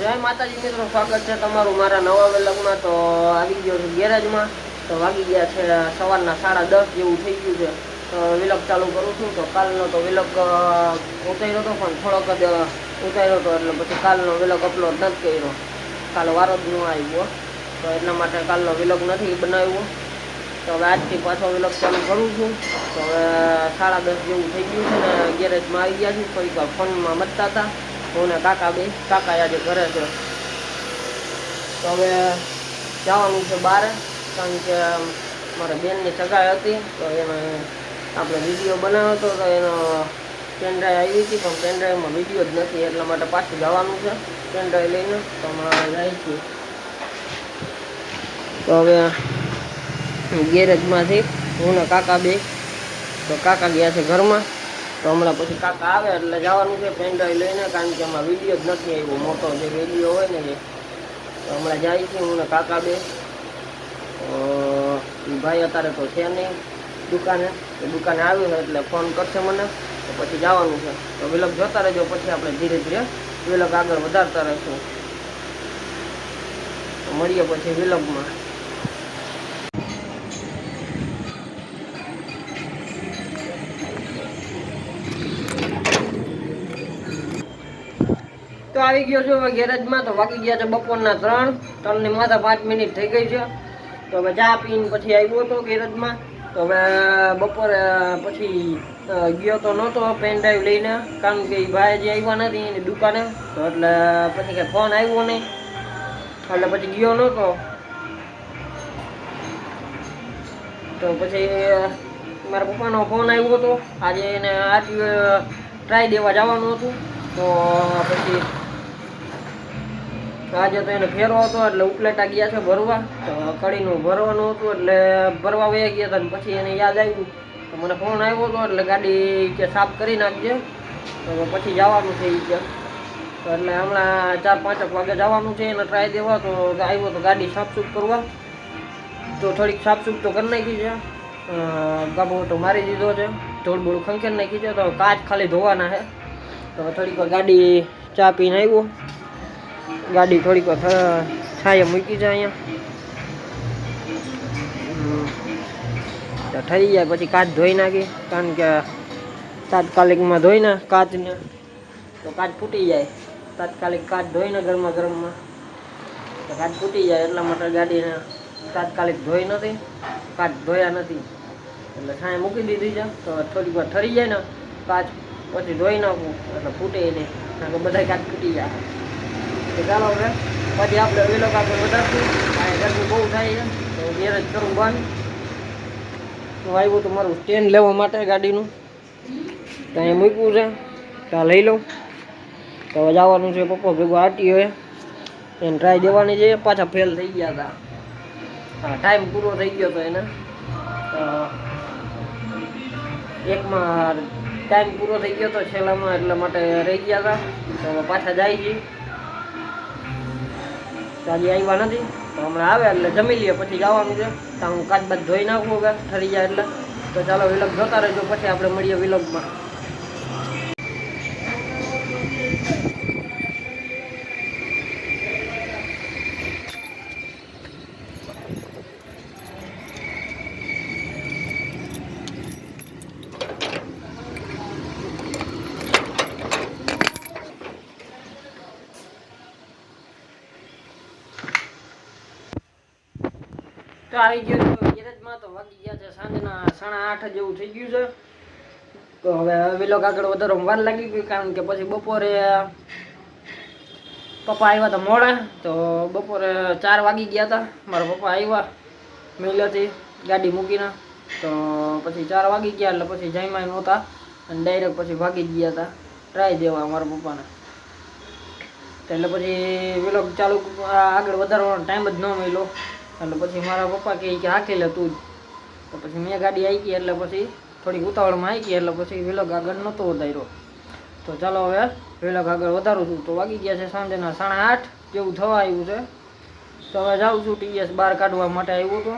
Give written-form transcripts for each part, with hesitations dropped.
જય માતાજી મિત્રો, સ્વાગત છે તમારું મારા નવા વ્લોગમાં। તો આવી ગયો છું ગેરેજમાં। તો વાગી ગયા છે સવારના 10:30 જેવું થઈ ગયું છે। તો વ્લોગ ચાલુ કરું છું। તો કાલનો તો વ્લોગ ઉતાર્યો હતો પણ થોડોક જ ઉતાર્યો હતો, એટલે પછી કાલનો વ્લોગ અપલોડ નથી કર્યો। કાલ વારો જ ન આવ્યો, તો એટલા માટે કાલનો વ્લોગ નથી બનાવ્યો। તો હવે આજથી પાછો વ્લોગ ચાલુ કરું છું। તો હવે 10:30 જેવું થઈ ગયું છે ને ગેરેજમાં આવી ગયા છું। થોડીક વાર ફોનમાં મતતા હતા હું ને કાકા આજે ઘરે છે। તો હવે જવાનું છે બહાર, કારણ કે મારા બેનની સગાઈ હતી। તો એને આપણે વિડીયો બનાવ્યો હતો, તો એનો પેનડ્રાઈવ આવી હતી પણ પેનડ્રાઈવમાં વિડીયો જ નથી, એટલા માટે પાછું જવાનું છે પેનડ્રાઈવ લઈને। તો હમણાં જાય છીએ। તો હવે ગેરેજમાંથી હું ને કાકા તો કાકા ગયા છે ઘરમાં। તો હમણાં પછી કાકા આવે એટલે જવાનું છે પેનડ્રાઈવ લઈને, કારણ કે એમાં વિડીયો જ નથી આવ્યો, મોટો જે વિડીયો હોય ને એ। તો હમણાં જાય છે હું ને કાકા ભાઈ અત્યારે તો છે નહીં દુકાને આવ્યું છે એટલે ફોન કરશે મને, તો પછી જવાનું છે। તો વ્લોગ જોતા રહેજો, પછી આપણે ધીરે ધીરે વ્લોગ આગળ વધારતા રહીશું। તો મળીએ પછી વ્લોગમાં। તો આવી ગયો છું હવે ગેરેજમાં। તો વાગી ગયા છે બપોરના 3 ની માથા 5 મિનિટ થઈ ગઈ છે। તો હવે ચા પીને પછી આવ્યો હતો ગેરેજમાં। તો હવે બપોરે પછી ગયો તો નહોતો પેન ડ્રાઈવ લઈને, કારણ કે ભાઈ જે આવ્યા નથી એની દુકાને, તો એટલે પછી કંઈ ફોન આવ્યો નહીં એટલે પછી ગયો નહોતો। તો પછી મારા પપ્પાનો ફોન આવ્યો હતો, આજે એને આરટીઓ ટ્રાય દેવા જવાનું હતું। તો પછી આજે તો એને ફેરો હતો એટલે ઉપલેટા ગયા છે ભરવા। તો કડીનું ભરવાનું હતું એટલે ભરવા વયા ગયા હતા, ને પછી એને યાદ આવ્યું તો મને ફોન આવ્યો હતો, એટલે ગાડી કે સાફ કરી નાખજે, તો પછી જવાનું છે એ કે। તો એટલે હમણાં 4-5 વાગે જવાનું છે એને ટ્રાય દેવા। તો આવ્યો તો ગાડી સાફસૂફ કરવા, તો થોડીક સાફસૂફ તો કરી નાખી છે, ગાબો તો મારી દીધો છે, ધૂળ ખંખેર નાખી છે। તો કાચ ખાલી ધોવાના છે। તો થોડીક વાર ગાડી ચા પીને આવ્યો, ગાડી થોડીક વાર છાંયે મૂકી છે અહીંયા। તો થઈ જાય પછી કાચ ધોઈ નાખી, કારણ કે તાત્કાલિકમાં ધોઈને કાચને તો કાચ ફૂટી જાય। તાત્કાલિક કાચ ધોઈને ગરમમાં તો કાચ ફૂટી જાય, એટલા માટે ગાડીને તાત્કાલિક ધોઈ નથી, કાચ ધોયા નથી, એટલે છાંયે મૂકી દીધી છે। તો થોડીક વાર ઠરી જાય ને કાચ પછી ધોઈ નાખું એટલે ફૂટે નહીં, કારણ કે બધા કાચ ફૂટી જાય। તો ચાલો હવે પછી આપણે વ્લોગ આગળ વધારશું। આ ગરમી બહુ થાય છે તો ગેરેજ કરું બંધ। તો આવ્યું તો મારું સ્ટેન્ડ લેવા માટે ગાડીનું, તો અહીંયા મૂક્યું છે, ત્યાં લઈ લઉં। તો હવે જવાનું છે પપ્પા ભેગું આરટીઓ એને ટ્રાય દેવાની છે। પાછા ફેલ થઈ ગયા હતા, હા ટાઈમ પૂરો થઈ ગયો હતો એને, તો એકમાં ટાઈમ પૂરો થઈ ગયો હતો છેલ્લામાં, એટલા માટે રહી ગયા હતા। તો પાછા જાય છે, આજે આવ્યા નથી, તો હમણાં આવે એટલે જમી લઈએ પછી જવાનું છે। તો હું કાચ બાદ ધોઈ નાખું હવે ઠરી જાય એટલે। તો ચાલો વ્લોગ જોતા રહેજો, પછી આપણે મળીએ વ્લોગમાં। તો આવી ગયો ગેરેજમાં। તો વાગી ગયા છે સાંજના 8:30 જેવું થઈ ગયું છે। તો હવે વ્લોગ આગળ વધારવામાં વાર લાગી ગઈ, કારણ કે પછી બપોરે પપ્પા આવ્યા હતા મોડા। તો બપોરે 4 વાગી ગયા હતા, મારા પપ્પા આવ્યા મેલેથી ગાડી મૂકીને। તો પછી 4 વાગી ગયા એટલે પછી જમ્યા નહોતા, અને ડાયરેક્ટ પછી ભાગી જ ગયા હતા ટ્રાય દેવા મારા પપ્પાને। એટલે પછી વ્લોગ ચાલુ આગળ વધારવાનો ટાઈમ જ ન મળ્યો, એટલે પછી મારા પપ્પા કહે કે હાકી લે તું જ। તો પછી મેં ગાડી આવી ગઈ એટલે પછી થોડીક ઉતાવળમાં આવી ગઈ, એટલે પછી વ્લોગ આગળ નહોતો વધાર્યો। તો ચાલો હવે વ્લોગ આગળ વધારું છું। તો વાગી ગયા છે સાંજના 8:30 જેવું થવા આવ્યું છે। તો હવે જાઉં છું ટીવીએસ બહાર કાઢવા માટે આવ્યો હતો।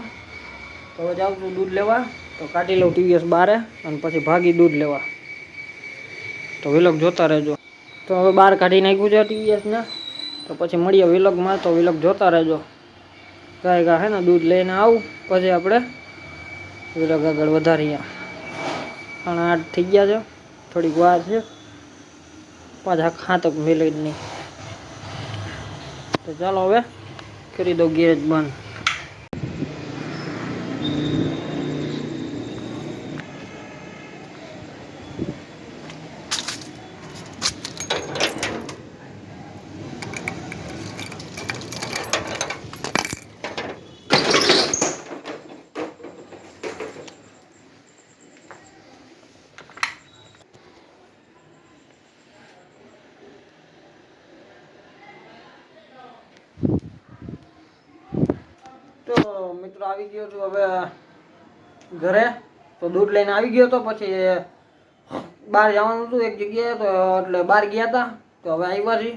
તો હવે જાઉં છું દૂધ લેવા, તો કાઢી લઉં ટીવીએસ બહાર, અને પછી ભાગી દૂધ લેવા। તો વ્લોગ જોતા રહેજો। તો હવે બહાર કાઢી નાખ્યું છે ટીવીએસને। તો તો પછી મળીએ વિલોગમાં. તો વિલોગ જોતા રહેજો. ગાય હે ને દૂધ લઈને આવું પછી આપણે વિલોગ આગળ વધારીએ. 8 થઈ ગયા છે, થોડીક વાર છે, પાછા ખાતક મિલે જ નહીં. તો ચાલો હવે કરી દો ગેરેજ બંધ. તો મિત્રો આવી ગયો છું હવે ઘરે. તો દૂધ લઈને આવી ગયો તો પછી બહાર જવાનું હતું એક જગ્યાએ, તો એટલે બહાર ગયા હતા. તો હવે આવ્યા છીએ,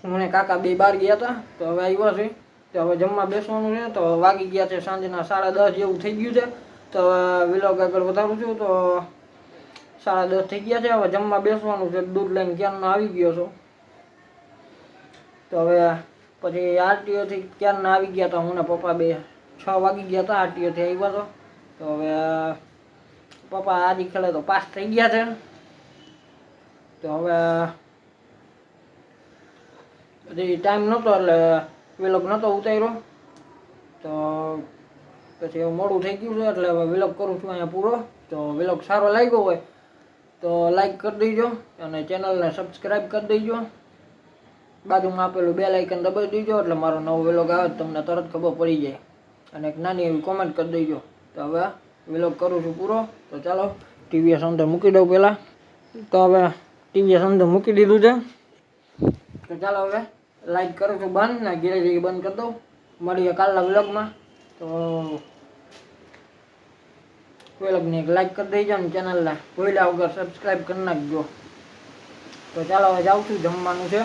હું ને કાકા બે બહાર ગયા હતા. તો હવે આવ્યા છીએ, તો હવે જમવા બેસવાનું છે. તો વાગી ગયા છે સાંજના 10:30 જેવું થઈ ગયું છે. તો વિલોગ આગળ વધારું છું. તો 10:30 થઈ ગયા છે, હવે જમવા બેસવાનું છે. દૂધ લઈને ક્યારનો આવી ગયો છું. તો હવે પછી આરટીઓથી ક્યારના આવી ગયા હતા, હું ને પપ્પા બે 6 વાગી ગયા હતા આરટીઓથી આવ્યા. તો હવે પપ્પા આજી ખેલે તો પાસ થઈ ગયા છે. તો હવે પછી ટાઈમ નહોતો એટલે વિલોગ નહોતો ઉતાર્યો. તો પછી એવું મોડું થઈ ગયું છે એટલે હવે વિલોગ કરું છું અહીંયા પૂરો. તો વિલોગ સારો લાગ્યો હોય તો લાઈક કરી દેજો અને ચેનલને સબસ્ક્રાઈબ કરી દેજો. બાજુમાં આપેલું બેલ આઇકન દબાવી દેજો એટલે મારો નવો વિલોગ આવે તમને તરત ખબર પડી જાય. અને એક નાની એવી કોમેન્ટ કરી દેજો. તો હવે વિલોગ કરું છું પૂરો. તો ચાલો ટીવીએસ અંદર મૂકી દઉં પહેલાં. તો હવે ટીવીએસ અંદર મૂકી દીધું છે. તો ચાલો હવે લાઈક કરું છું બંધ ને ગેરેજ બંધ કરી દઉં. મળીએ કાલના વિલોગમાં. તો વિલોગને એક લાઈક કરી દેજો ને ચેનલને ભૂલ્યા વગર સબસ્ક્રાઈબ કરી નાખજો. તો ચાલો હવે જાઉં છું, જમવાનું છે.